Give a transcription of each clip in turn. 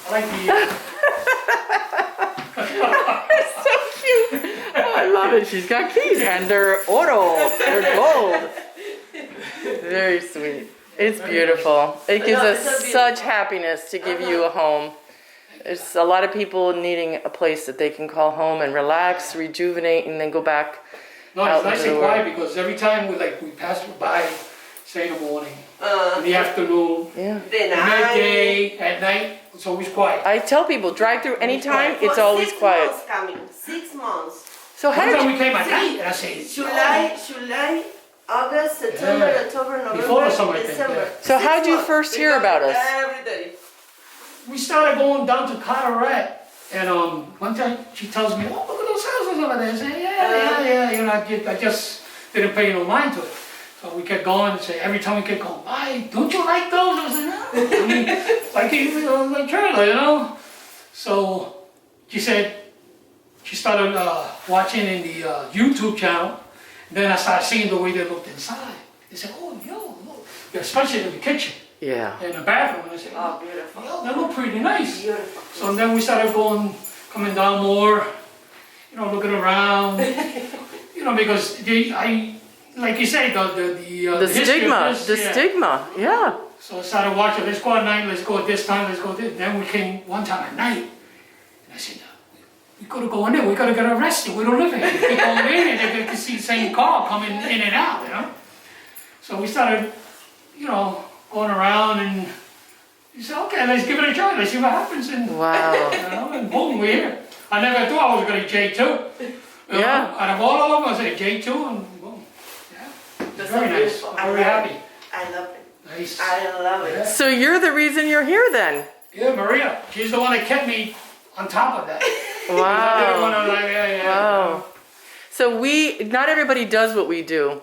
I like the... So cute. Oh, I love it. She's got keys and they're auto. They're gold. Very sweet. It's beautiful. It gives us such happiness to give you a home. There's a lot of people needing a place that they can call home and relax, rejuvenate, and then go back. No, it's nice and quiet because every time we pass by, say in the morning, in the afternoon, midday, at night, it's always quiet. I tell people, drive through anytime, it's always quiet. 6 months coming, 6 months. So how Every did time you... we came at night, and I say, July, August, September, October, Before the November, summer, I think, December. So how did you 6 first months. hear about us? Every day. we started going down to Carteret, and one time she tells me, oh, look at those houses over there. I say, yeah, you know, I just didn't pay no mind to it. So we kept going and say, every time we kept going, why, don't you like those? I said, no, I mean, like trailer, you know? So she said, she started watching in the YouTube channel, and then I started seeing the way they looked inside. They said, oh, yo, look, especially in the kitchen. Yeah. In the bathroom, and I said, Oh, beautiful. yo, they look pretty nice. Beautiful. So then we started coming down more, you know, looking around, you know, because like you say, the history of this, stigma, yeah. So I started watching, let's go at night, let's go at this time, let's go at this. Then we came one time at night, and I said, we gotta go in there, we gotta get arrested, we don't live here. We keep going in and they get to see the same car coming in and out, you know. So we started, you know, going around and he said, okay, let's give it a try, let's see what happens. And, Wow. you know, and boom, we're here. I never thought I was going to J-2. You know, out of all of them, I said J-2 and boom. Yeah. That's Very so nice. beautiful. Very happy. I love it. Nice. I love it. So you're the reason you're here then? Yeah, Maria. She's the one that kept me on top of that. I didn't want Wow. to like, Wow. So not everybody does what we do.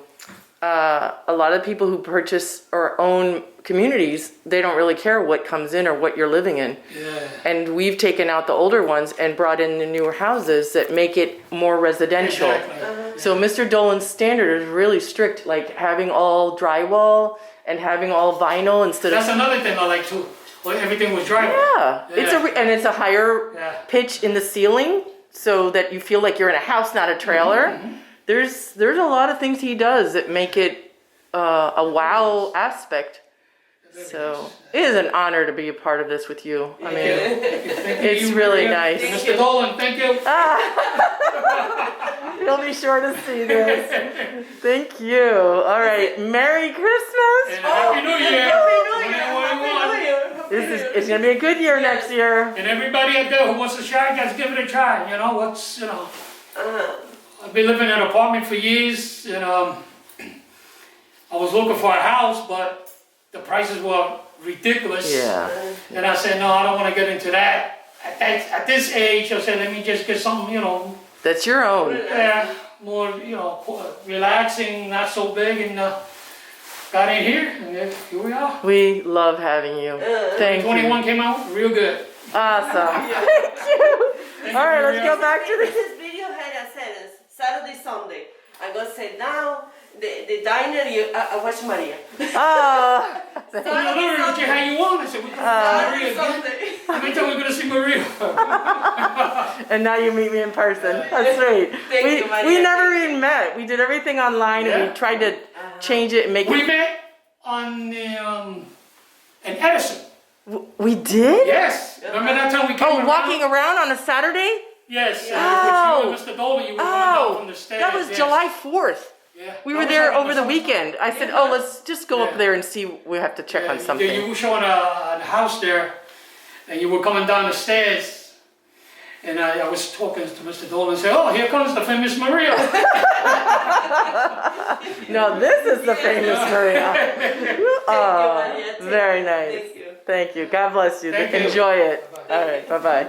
A lot of people who purchase or own communities, they don't really care what comes in or what you're living in. Yeah. And we've taken out the older ones and brought in the newer houses that make it more residential. Exactly. So Mr. Dolan's standard is really strict, like having all drywall and having all vinyl instead That's of... another thing I like too. Well, everything was dry. Yeah, it's a higher pitch in the ceiling so that you feel like you're in a house, not a trailer. Mm-hmm. There's a lot of things he does that make it a wow aspect. So it is an honor to be a part of this with you. I mean, it's really nice. Mr. Dolan, thank you. You'll be sure to see this. Thank you. All right, Merry Christmas. And Happy New Year. Happy New Year. 2021. It's gonna be a good year next year. And everybody out there who wants to try, just give it a try. You know, I've been living in an apartment for years, and I was looking for a house, but the prices were ridiculous. Yeah. And I said, no, I don't want to get into that. At this age, I said, let me just get something, you know, That's your own. more, you know, relaxing, not so big, and got in here, and here we are. We love having you. Thank 21 you. came out real good. Awesome. Thank you. All right, let's go back to this. This video had a sentence, Saturday, Sunday. I'm going to say now, the diner, I watch Maria. Oh, Well, how you want? I said, we can Maria again. Sunday. Every time we're going to see Maria. and now you meet me in person. That's sweet. Thank you, Maria. We never even met. We did everything online and we tried to change it and make We it. met on the, in Edison. We did? Yes. Remember that time we came around? Walking around on a Saturday? Yes. Oh. With you and Mr. Dolan, you were coming down from the stairs. That was yes. July 4th. Yeah. We That were was there like over the weekend. I said, oh, let's just go up there and see. We have to check on something. You were showing a house there, and you were coming down the stairs, and I was talking to Mr. Dolan and said, oh, here comes the famous Maria. No, this is the famous Maria. Oh, Maria. very nice. Thank you. Thank you. God bless you. Thank you. Enjoy it. Bye-bye. All right. Bye-bye.